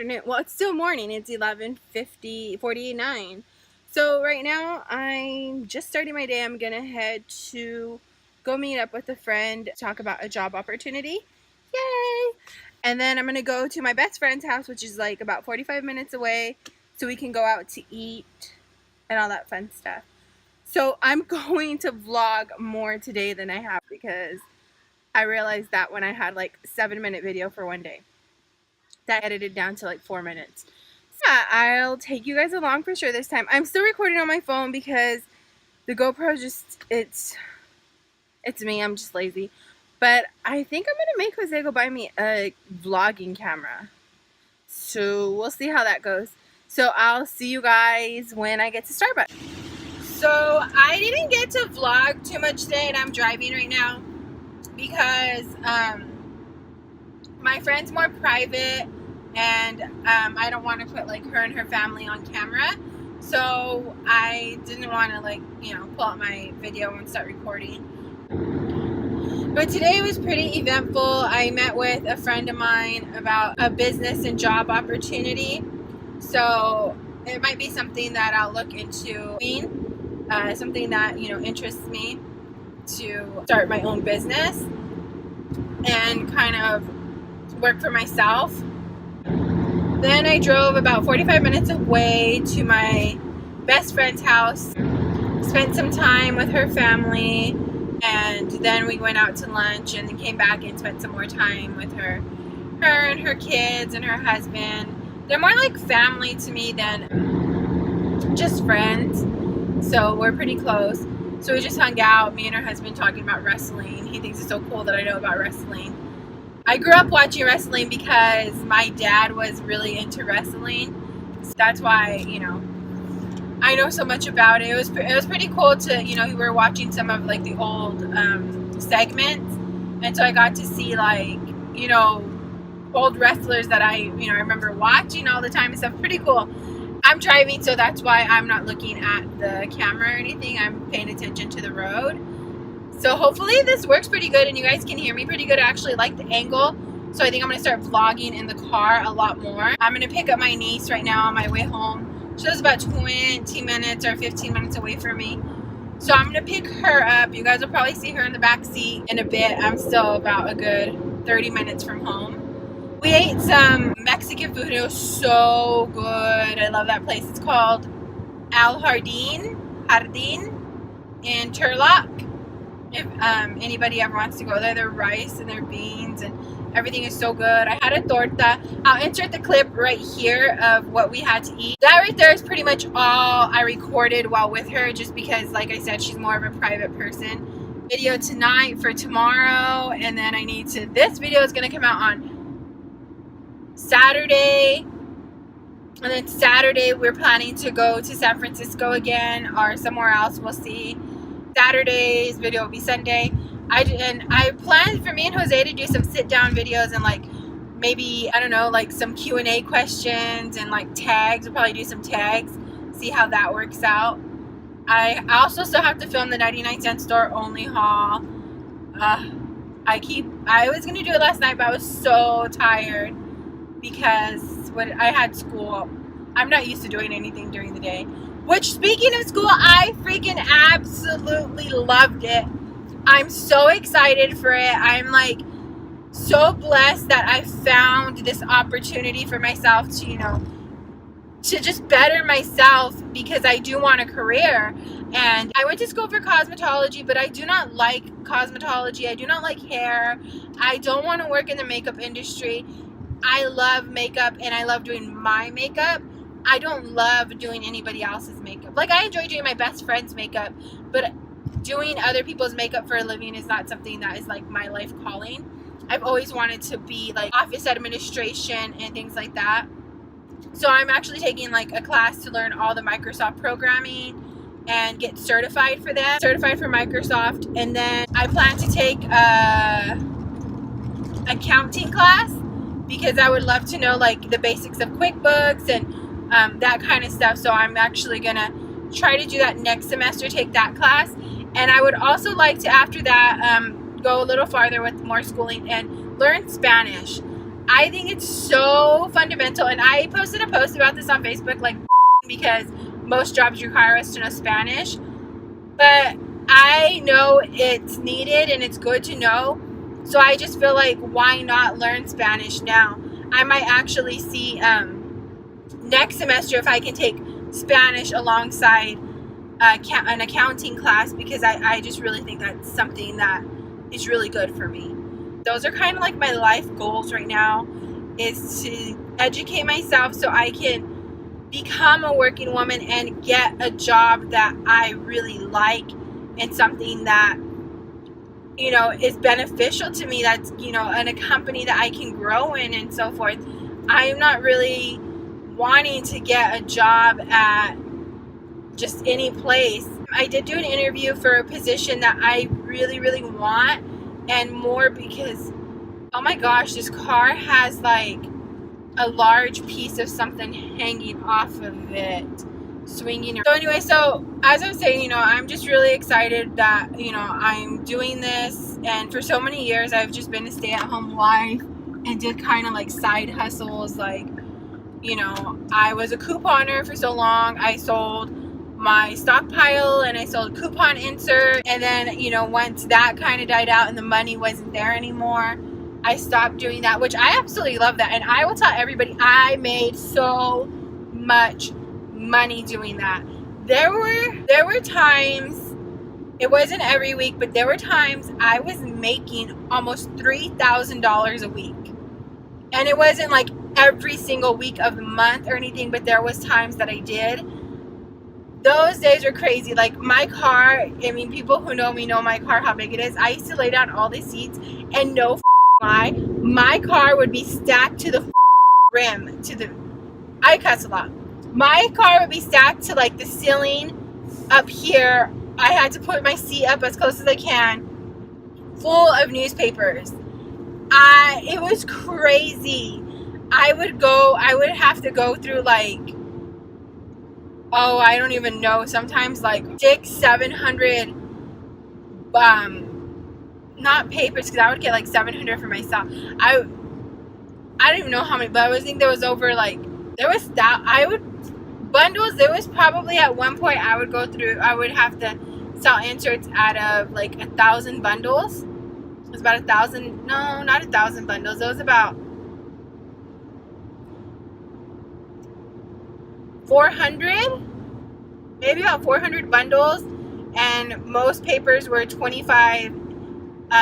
afternoon. Well, it's still morning. It's 11:49. So right now I'm just starting my day. I'm gonna head to go meet up with a friend, talk about a job opportunity. Yay! And then I'm gonna go to my best friend's house, which is like about 45 minutes away, so we can go out to eat and all that fun stuff. So I'm going to vlog more today than I have because I realized that when I had like a 7-minute video for one day, that edited down to like 4 minutes. So yeah, I'll take you guys along for sure this time. I'm still recording on my phone because the GoPro just, it's me, I'm just lazy. But I think I'm gonna make Jose go buy me a vlogging camera. So we'll see how that goes. So I'll see you guys when I get to Starbucks. So I didn't get to vlog too much today, and I'm driving right now because my friend's more private, and I don't want to put like her and her family on camera, so I didn't want to like, you know, pull out my video and start recording. But today was pretty eventful. I met with a friend of mine about a business and job opportunity, so it might be something that I'll look into, something that, you know, interests me to start my own business and kind of work for myself. Then I drove about 45 minutes away to my best friend's house, spent some time with her family, and then we went out to lunch and then came back and spent some more time with her and her kids and her husband. They're more like family to me than just friends, so we're pretty close. So we just hung out, me and her husband talking about wrestling. He thinks it's so cool that I know about wrestling. I grew up watching wrestling because my dad was really into wrestling. So that's why, you know, I know so much about it. It was pretty cool to, you know, we were watching some of like the old segments. And so I got to see like, you know, old wrestlers that I remember watching all the time and stuff. Pretty cool. I'm driving, so that's why I'm not looking at the camera or anything. I'm paying attention to the road. So hopefully this works pretty good and you guys can hear me pretty good. I actually like the angle, so I think I'm going to start vlogging in the car a lot more. I'm going to pick up my niece right now on my way home. She lives about 20 minutes or 15 minutes away from me. So I'm going to pick her up. You guys will probably see her in the back seat in a bit. I'm still about a good 30 minutes from home. We ate some Mexican food. It was so good. I love that place. It's called Al Jardín in Turlock. If anybody ever wants to go there, their rice and their beans and everything is so good. I had a torta. I'll insert the clip right here of what we had to eat. That right there is pretty much all I recorded while with her, just because, like I said, she's more of a private person. Video tonight for tomorrow, and then this video is going to come out on Saturday. And then Saturday we're planning to go to San Francisco again or somewhere else. We'll see. Saturday's video will be Sunday. I planned for me and Jose to do some sit-down videos and like maybe, I don't know, like some Q&A questions and like tags. We'll probably do some tags, see how that works out. I also still have to film the 99-cent store only haul. I was gonna do it last night, but I was so tired because when I had school. I'm not used to doing anything during the day. Which, speaking of school, I freaking absolutely loved it. I'm so excited for it. I'm like so blessed that I found this opportunity for myself to, you know, to just better myself, because I do want a career. And I went to school for cosmetology, but I do not like cosmetology. I do not like hair. I don't want to work in the makeup industry. I love makeup and I love doing my makeup. I don't love doing anybody else's makeup. Like, I enjoy doing my best friend's makeup, but doing other people's makeup for a living is not something that is like my life calling. I've always wanted to be like office administration and things like that. So I'm actually taking like a class to learn all the Microsoft programming and get certified for that. Certified for Microsoft. And then I plan to take a accounting class, because I would love to know like the basics of QuickBooks and that kind of stuff. So I'm actually gonna try to do that next semester, take that class. And I would also like to, after that, go a little farther with more schooling and learn Spanish. I think it's so fundamental, and I posted a post about this on Facebook, like, because most jobs require us to know Spanish, but I know it's needed and it's good to know, so I just feel like, why not learn Spanish now? I might actually see next semester if I can take Spanish alongside an accounting class, because I just really think that's something that is really good for me. Those are kind of like my life goals right now, is to educate myself so I can become a working woman and get a job that I really like, and something that, you know, is beneficial to me, that's, you know, in a company that I can grow in and so forth. I'm not really wanting to get a job at just any place. I did do an interview for a position that I really, really want, and more because, oh my gosh, this car has like a large piece of something hanging off of it, swinging. So anyway, so as I was saying, you know, I'm just really excited that, you know, I'm doing this, and for so many years I've just been a stay-at-home wife and did kind of like side hustles, like, you know, I was a couponer for so long. I sold my stockpile and I sold coupon insert, and then, you know, once that kind of died out and the money wasn't there anymore, I stopped doing that, which I absolutely love that, and I will tell everybody I made so much money doing that. There were times, it wasn't every week, but there were times I was making almost $3,000 a week, and it wasn't like every single week of the month or anything, but there was times that I did. Those days were crazy. Like my car, I mean, people who know me know my car, how big it is. I used to lay down all the seats, and no lie, my car would be stacked to the rim, I cuss a lot. My car would be stacked to like the ceiling up here. I had to put my seat up as close as I can, full of newspapers. It was crazy. I would have to go through like, oh, I don't even know, sometimes like 600-700 not papers, because I would get like 700 for myself. I don't even know how many, but I think there was over like, there was that, bundles, there was probably at one point I would have to sell inserts out of like 1,000 bundles. It was about 1,000, no, not 1,000 bundles. It was about 400, maybe about 400 bundles, and most papers were 25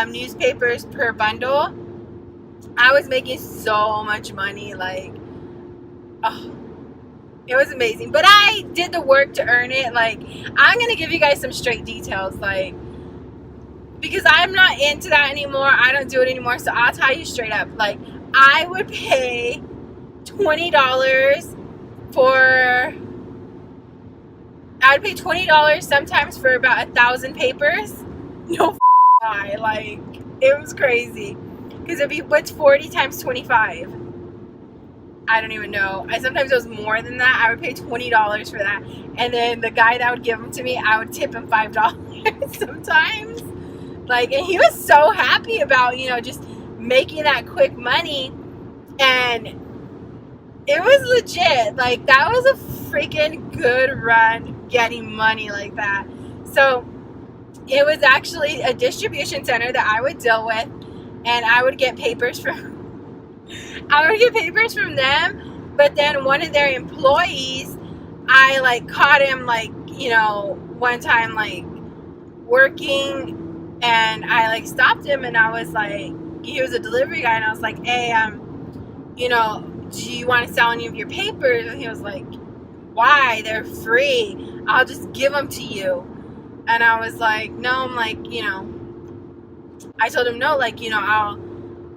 newspapers per bundle. I was making so much money, like, oh, it was amazing. But I did the work to earn it. Like, I'm gonna give you guys some straight details, like, because I'm not into that anymore. I don't do it anymore, so I'll tell you straight up. Like, I would pay $20 I'd pay $20 sometimes for about 1,000 papers. No lie, like, it was crazy. Because it'd be, what's 40 times 25? I don't even know. Sometimes it was more than that. I would pay $20 for that. And then the guy that would give them to me, I would tip him $5 sometimes. Like, and he was so happy about, you know, just making that quick money. And it was legit. Like, that was a freaking good run getting money like that. So it was actually a distribution center that I would deal with, and I would get papers from them. But then one of their employees, I like caught him, like, you know, one time like working, and I like stopped him, and I was like, he was a delivery guy, and I was like, hey, you know, do you want to sell any of your papers? And he was like, why? They're free. I'll just give them to you. And I was like, no. I'm like, you know, I told him no, like, you know,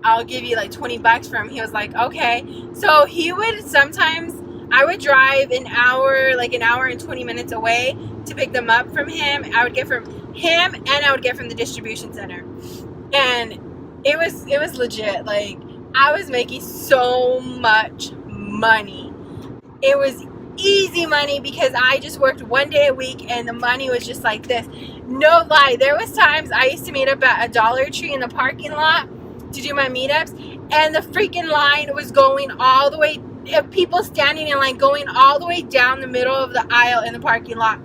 I'll give you like $20 for him. He was like, okay. So he would sometimes, I would drive an hour and 20 minutes away to pick them up from him. I would get from him, and I would get from the distribution center. And it was legit. Like, I was making so much money. It was easy money because I just worked one day a week, and the money was just like this. No lie, there was times I used to meet up at a Dollar Tree in the parking lot to do my meetups, and the freaking line was going all the way, people standing in line going all the way down the middle of the aisle in the parking lot.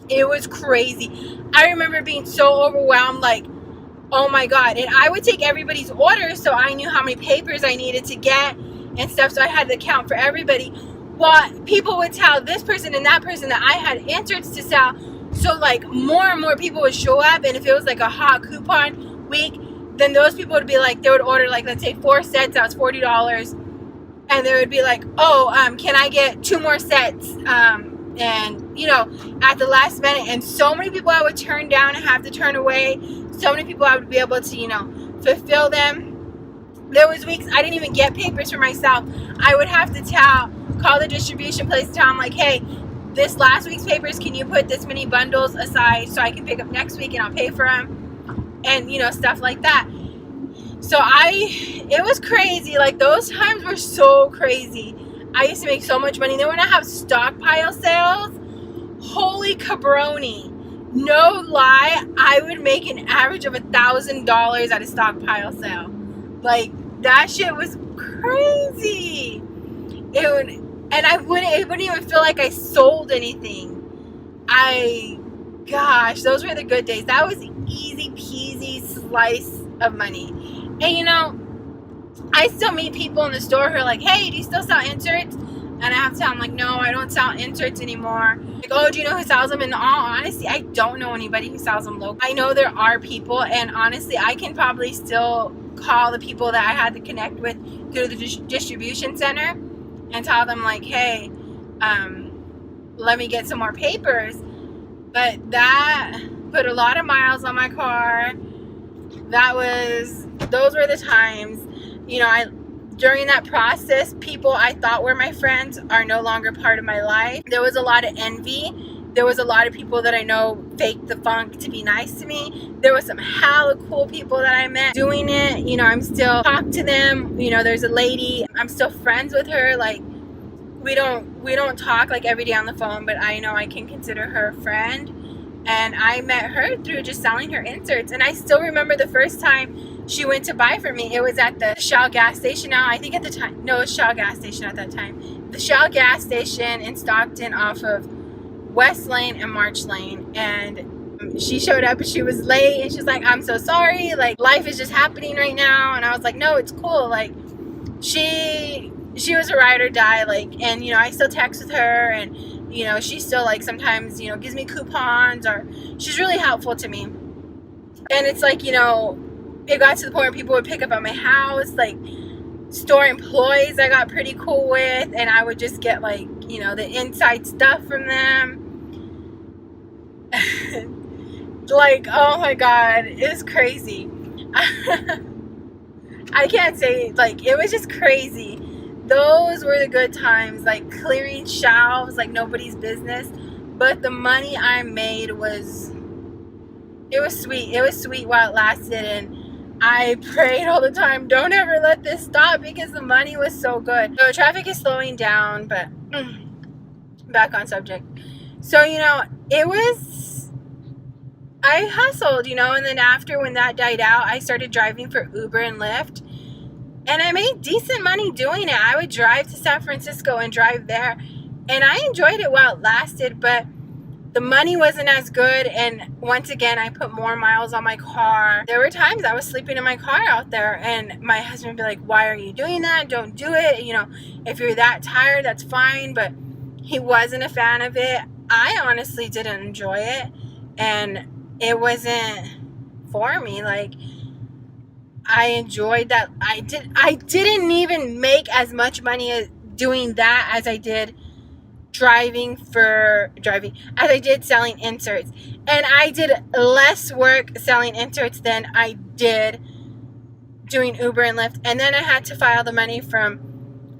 It was crazy. I remember being so overwhelmed, like, oh my God. And I would take everybody's orders, so I knew how many papers I needed to get and stuff, so I had to count for everybody. Well, people would tell this person and that person that I had inserts to sell, so like more and more people would show up, and if it was like a hot coupon week, then those people would be like, they would order like, let's say 4 sets, that was $40, and they would be like, oh, can I get 2 more sets, and you know, at the last minute. And so many people I would turn down and have to turn away, so many people I would be able to, you know, fulfill them. There was weeks I didn't even get papers for myself. I would have to call the distribution place, tell them like, hey, this last week's papers, can you put this many bundles aside so I can pick up next week and I'll pay for them, and you know, stuff like that. So it was crazy. Like, those times were so crazy. I used to make so much money. Then when I have stockpile sales, holy cabroni, no lie, I would make an average of $1,000 at a stockpile sale. Like, that shit was crazy. And it wouldn't even feel like I sold anything. Gosh, those were the good days. That was easy peasy slice of money. And you know, I still meet people in the store who are like, hey, do you still sell inserts? And I have to tell them, like, no, I don't sell inserts anymore. Like, oh, do you know who sells them? And in all honesty, I don't know anybody who sells them local. I know there are people, and honestly, I can probably still call the people that I had to connect with through the distribution center and tell them, like, hey, let me get some more papers. But that put a lot of miles on my car. Those were the times. You know, during that process, people I thought were my friends are no longer part of my life. There was a lot of envy. There was a lot of people that I know faked the funk to be nice to me. There was some hella cool people that I met doing it. You know, I'm still talk to them. You know, there's a lady, I'm still friends with her. Like, we don't talk like every day on the phone, but I know I can consider her a friend. And I met her through just selling her inserts. And I still remember the first time she went to buy for me. It was at the Shell gas station now. I think at the time, no, it was Shell gas station at that time. The Shell gas station in Stockton off of West Lane and March Lane. And she showed up and she was late, and she's like, I'm so sorry. Like, life is just happening right now. And I was like, no, it's cool. Like, she was a ride or die. Like, and, you know, I still text with her, and, you know, she still, like, sometimes, you know, gives me coupons, or she's really helpful to me. And it's like, you know, it got to the point where people would pick up at my house, like, store employees I got pretty cool with, and I would just get, like, you know, the inside stuff from them. Like, oh my God, it was crazy. I can't say, like, it was just crazy. Those were the good times, like clearing shelves like nobody's business. But the money I made was sweet. It was sweet while it lasted, and I prayed all the time, don't ever let this stop, because the money was so good. So traffic is slowing down, but back on subject. So, you know, I hustled, you know, and then after, when that died out, I started driving for Uber and Lyft. And I made decent money doing it. I would drive to San Francisco and drive there. And I enjoyed it while it lasted, but the money wasn't as good. And once again, I put more miles on my car. There were times I was sleeping in my car out there, and my husband would be like, why are you doing that? Don't do it. You know, if you're that tired, that's fine. But he wasn't a fan of it. I honestly didn't enjoy it. And it wasn't for me. Like, I enjoyed that. I didn't even make as much money as doing that as I did as I did selling inserts. And I did less work selling inserts than I did doing Uber and Lyft. And then I had to file the money from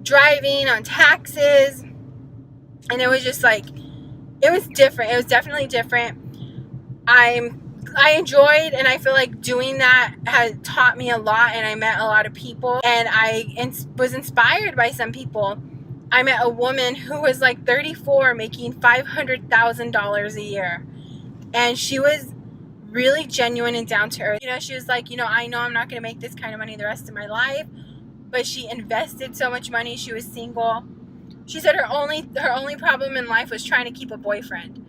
driving on taxes. And it was just like, it was different. It was definitely different. I enjoyed, and I feel like doing that has taught me a lot, and I met a lot of people, and I was inspired by some people. I met a woman who was like 34, making $500,000 a year, and she was really genuine and down to earth. You know, she was like, you know, I know I'm not going to make this kind of money the rest of my life, but she invested so much money. She was single. She said her only problem in life was trying to keep a boyfriend.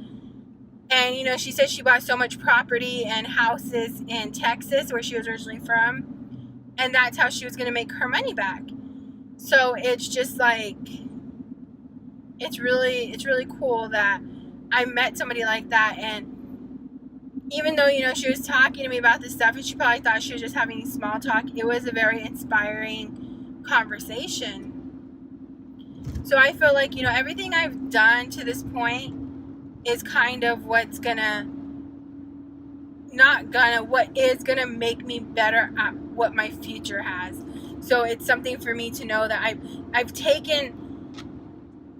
And, you know, she said she bought so much property and houses in Texas, where she was originally from, and that's how she was going to make her money back. So it's just like, it's really cool that I met somebody like that. And even though, you know, she was talking to me about this stuff and she probably thought she was just having small talk, it was a very inspiring conversation. So I feel like, you know, everything I've done to this point is kind of what is gonna make me better at what my future has. So it's something for me to know that I've taken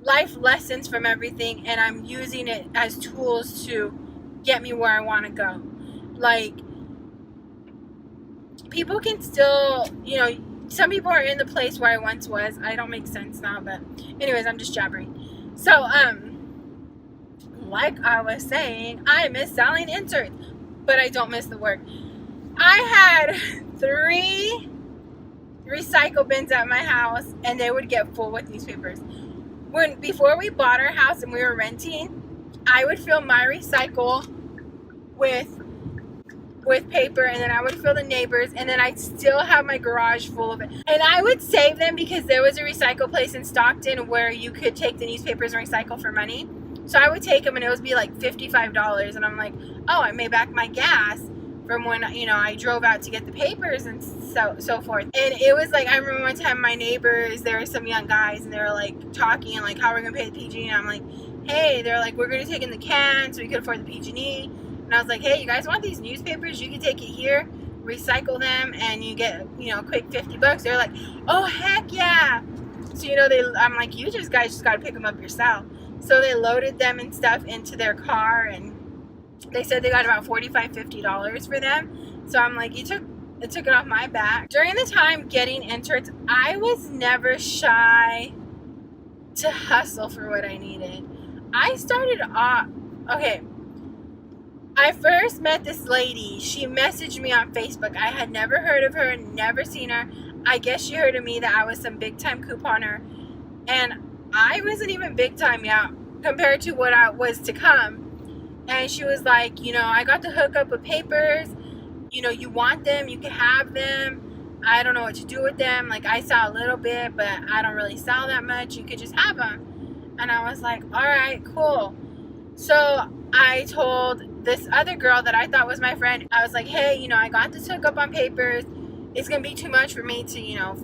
life lessons from everything and I'm using it as tools to get me where I want to go. Like, people can still, you know, some people are in the place where I once was. I don't make sense now, but anyways, I'm just jabbering. So, like I was saying, I miss selling inserts, but I don't miss the work. I had 3 recycle bins at my house, and they would get full with newspapers. Before we bought our house and we were renting, I would fill my recycle with paper, and then I would fill the neighbors, and then I'd still have my garage full of it. And I would save them because there was a recycle place in Stockton where you could take the newspapers and recycle for money. So I would take them, and it would be like $55, and I'm like, oh, I made back my gas from when, you know, I drove out to get the papers and so forth. And it was like, I remember one time my neighbors, there were some young guys, and they were like talking and like, how are we gonna pay the PG&E? And I'm like, hey, they're like, we're gonna take in the can so we could afford the PG&E. And I was like, hey, you guys want these newspapers? You can take it here, recycle them, and you get, you know, a quick $50. They're like, oh, heck yeah. So, you know, I'm like, you guys just got to pick them up yourself. So they loaded them and stuff into their car, and they said they got about $45, $50 for them. So I'm like, it took it off my back. During the time getting inserts, I was never shy to hustle for what I needed. I started off, okay, I first met this lady. She messaged me on Facebook. I had never heard of her, never seen her. I guess she heard of me that I was some big time couponer. And I wasn't even big time yet compared to what I was to come. And she was like, you know, I got the hookup with papers. You know, you want them, you can have them. I don't know what to do with them. Like, I sell a little bit, but I don't really sell that much. You could just have them. And I was like, all right, cool. So I told this other girl that I thought was my friend, I was like, hey, you know, I got this hookup on papers. It's going to be too much for me to, you know,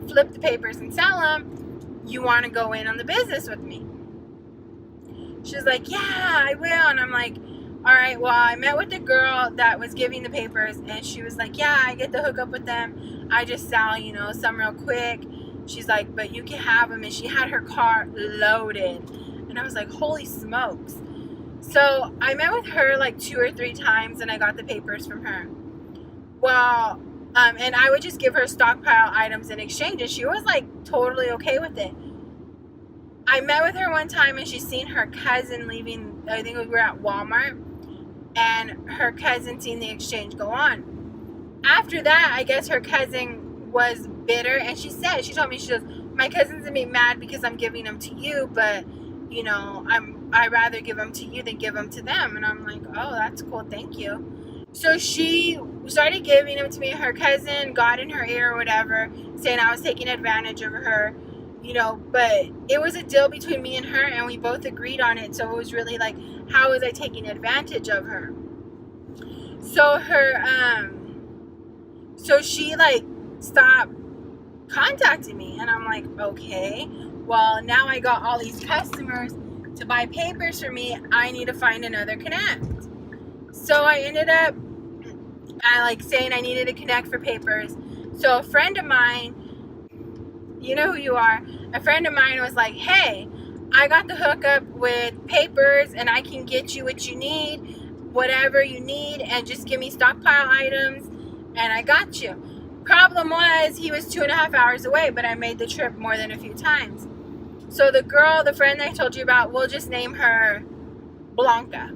flip the papers and sell them. You want to go in on the business with me? She was like, yeah, I will. And I'm like, all right, well, I met with the girl that was giving the papers, and she was like, yeah, I get the hookup with them. I just sell, you know, some real quick. She's like, but you can have them. And she had her car loaded. And I was like, holy smokes. So I met with her like 2 or 3 times, and I got the papers from her. Well, and I would just give her stockpile items in exchange, and she was like totally okay with it. I met with her one time, and she's seen her cousin leaving. I think we were at Walmart, and her cousin seen the exchange go on. After that, I guess her cousin was bitter, and she told me, she goes, my cousin's gonna be mad because I'm giving them to you, but you know, I'd rather give them to you than give them to them. And I'm like, oh, that's cool, thank you. So she started giving them to me. Her cousin got in her ear or whatever, saying I was taking advantage of her, you know, but it was a deal between me and her, and we both agreed on it. So it was really like, how was I taking advantage of her? So so she like stopped contacting me, and I'm like, okay, well, now I got all these customers to buy papers for me. I need to find another connect. So I ended up saying I needed to connect for papers. So a friend of mine, you know who you are, a friend of mine was like, hey, I got the hookup with papers, and I can get you what you need, whatever you need, and just give me stockpile items, and I got you. Problem was, he was 2.5 hours away, but I made the trip more than a few times. So the friend I told you about, we'll just name her Blanca.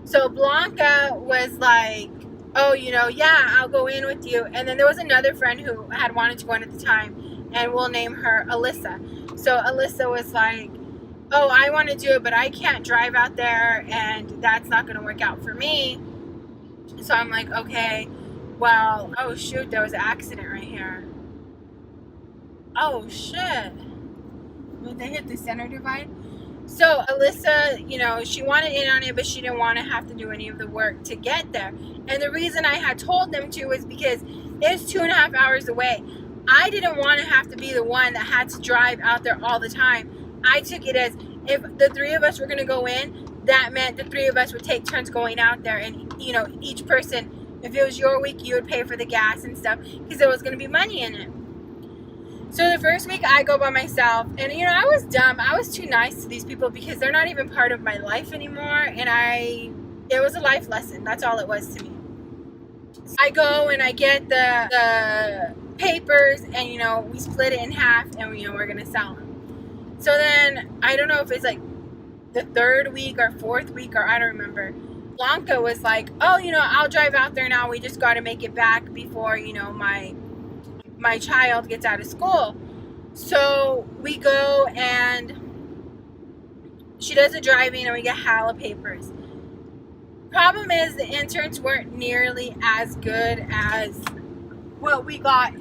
So Blanca was like, oh, you know, yeah, I'll go in with you. And then there was another friend who had wanted to go in at the time, and we'll name her Alyssa. So Alyssa was like, oh, I want to do it, but I can't drive out there, and that's not going to work out for me. So I'm like, okay, well, oh shoot, there was an accident right here. Oh shit. Did they hit the center divide? So Alyssa, you know, she wanted in on it, but she didn't want to have to do any of the work to get there. And the reason I had told them to was because it's 2.5 hours away. I didn't want to have to be the one that had to drive out there all the time. I took it as if the three of us were going to go in, that meant the three of us would take turns going out there. And, you know, each person, if it was your week, you would pay for the gas and stuff because there was going to be money in it. So the first week I go by myself, and you know, I was dumb. I was too nice to these people because they're not even part of my life anymore, and it was a life lesson. That's all it was to me. I go and I get the papers, and you know, we split it in half, and you know, we're gonna sell them. So then I don't know if it's like the third week or fourth week, or I don't remember. Blanca was like, oh, you know, I'll drive out there now. We just got to make it back before, you know, my child gets out of school. So we go and she does the driving and we get Hala papers. Problem is the interns weren't nearly as good as what we got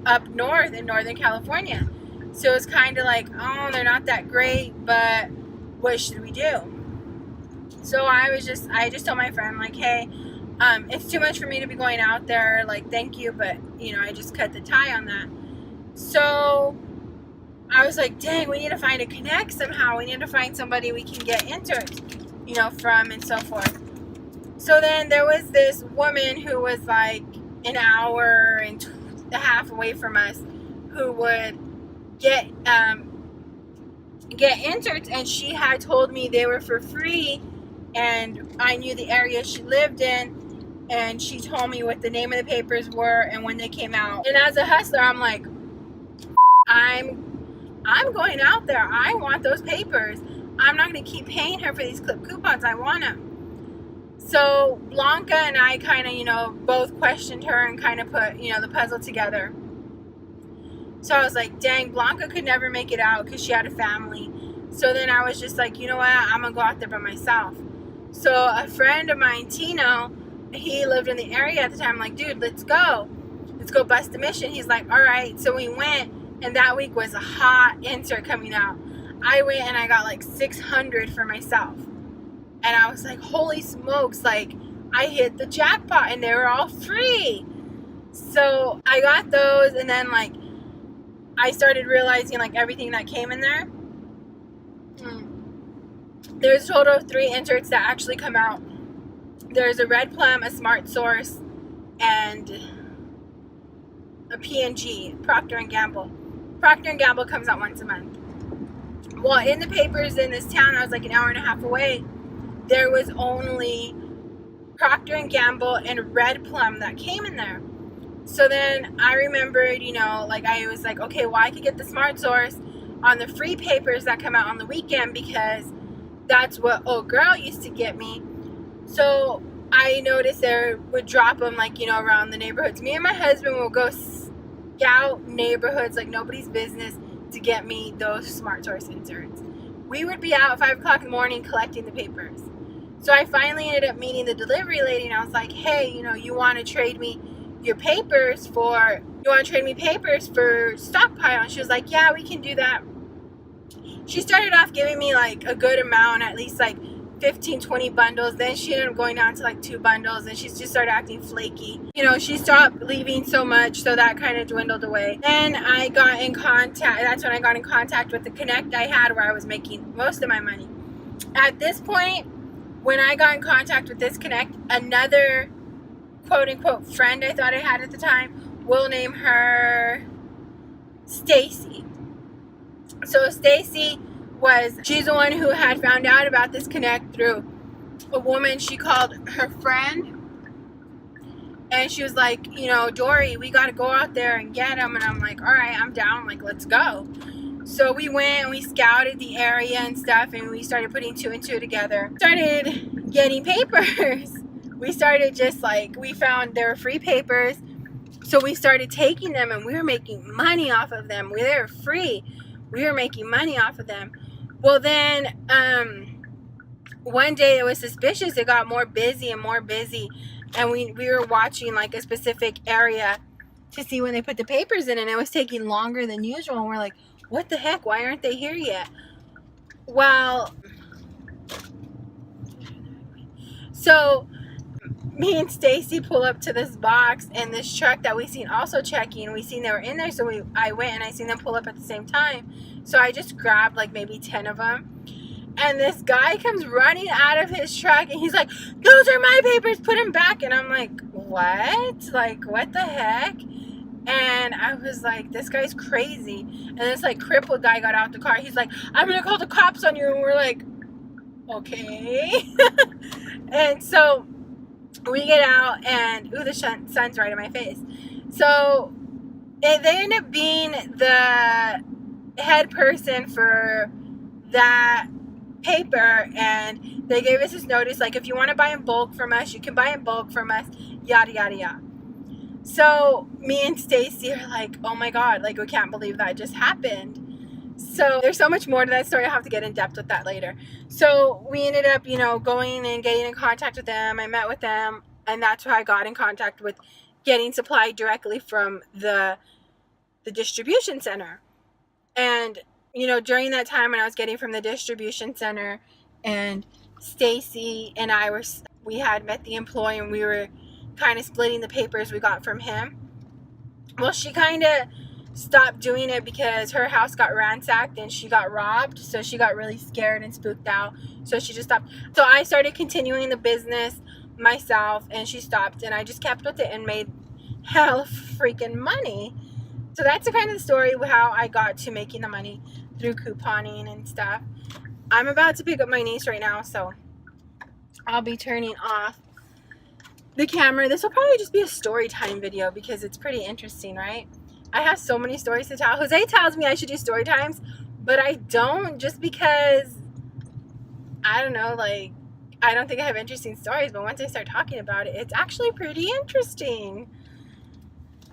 up north in Northern California. So it's kind of like, oh, they're not that great, but what should we do? So I just told my friend, like, hey, it's too much for me to be going out there, like, thank you, but, you know, I just cut the tie on that. So I was like, dang, we need to find a connect somehow. We need to find somebody we can get interns, you know, from and so forth. So then there was this woman who was like an hour and a half away from us who would get interns, and she had told me they were for free, and I knew the area she lived in. And she told me what the name of the papers were and when they came out. And as a hustler, I'm like, I'm going out there. I want those papers. I'm not going to keep paying her for these clip coupons. I want them. So Blanca and I kind of, you know, both questioned her and kind of put, you know, the puzzle together. So I was like, dang, Blanca could never make it out because she had a family. So then I was just like, you know what? I'm going to go out there by myself. So a friend of mine, Tino, he lived in the area at the time. I'm like, dude, let's go bust a mission. He's like, all right. So we went, and that week was a hot insert coming out. I went and I got like 600 for myself, and I was like, holy smokes, like I hit the jackpot, and they were all free. So I got those, and then like I started realizing like everything that came in there. There's a total of 3 inserts that actually come out. There's a Red Plum, a Smart Source, and a P&G, Procter & Gamble. Procter & Gamble comes out once a month. Well, in the papers in this town, I was like an hour and a half away, there was only Procter & Gamble and Red Plum that came in there. So then I remembered, you know, like I was like, okay, well, I could get the Smart Source on the free papers that come out on the weekend because that's what old girl used to get me. So I noticed they would drop them, like, you know, around the neighborhoods. Me and my husband will go scout neighborhoods like nobody's business to get me those Smart Source inserts. We would be out at 5 o'clock in the morning collecting the papers. So I finally ended up meeting the delivery lady, and I was like, hey, you know, you want to trade me papers for stockpile? And she was like, yeah, we can do that. She started off giving me like a good amount, at least like 15-20 bundles. Then she ended up going down to like 2 bundles, and she just started acting flaky. You know, she stopped leaving so much, so that kind of dwindled away. Then I got in contact, that's when I got in contact with the connect I had where I was making most of my money. At this point, when I got in contact with this connect, another quote-unquote friend I thought I had at the time, we'll name her Stacy. So Stacy she's the one who had found out about this connect through a woman. She called her friend, and she was like, you know, Dorie, we got to go out there and get them. And I'm like, all right, I'm down. Like, let's go. So we went and we scouted the area and stuff, and we started putting 2 and 2 together. Started getting papers. We started just like, we found there were free papers. So we started taking them, and we were making money off of them. They were free. We were making money off of them. Well, then one day it was suspicious. It got more busy and more busy, and we were watching like a specific area to see when they put the papers in, and it was taking longer than usual. And we're like, what the heck? Why aren't they here yet? Well, so me and Stacy pull up to this box, and this truck that we seen also checking, we seen they were in there, so I went and I seen them pull up at the same time. So I just grabbed like maybe 10 of them, and this guy comes running out of his truck, and he's like, those are my papers, put them back. And I'm like, what? Like, what the heck? And I was like, this guy's crazy. And this like crippled guy got out the car. He's like, I'm gonna call the cops on you. And we're like, okay. And so we get out, and ooh, the sun's right in my face. So they end up being the head person for that paper, and they gave us this notice like, if you want to buy in bulk from us, you can buy in bulk from us, yada yada yada. So me and Stacy are like, oh my god, like we can't believe that just happened. So there's so much more to that story. I'll have to get in depth with that later. So we ended up, going and getting in contact with them. I met with them, and that's how I got in contact with getting supply directly from the distribution center. And during that time when I was getting from the distribution center, and Stacy and we had met the employee, and we were kind of splitting the papers we got from him. Well, she kind of stopped doing it because her house got ransacked and she got robbed, so she got really scared and spooked out, so she just stopped. So I started continuing the business myself, and she stopped, and I just kept with it and made hell freaking money. So that's the kind of the story of how I got to making the money through couponing and stuff. I'm about to pick up my niece right now, so I'll be turning off the camera. This will probably just be a story time video because it's pretty interesting, right? I have so many stories to tell. Jose tells me I should do story times, but I don't, just because I don't know, like, I don't think I have interesting stories, but once I start talking about it, it's actually pretty interesting.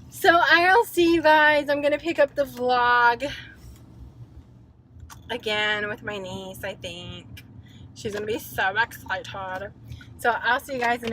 So I'll see you guys. I'm gonna pick up the vlog again with my niece. I think she's gonna be so excited. So I'll see you guys in a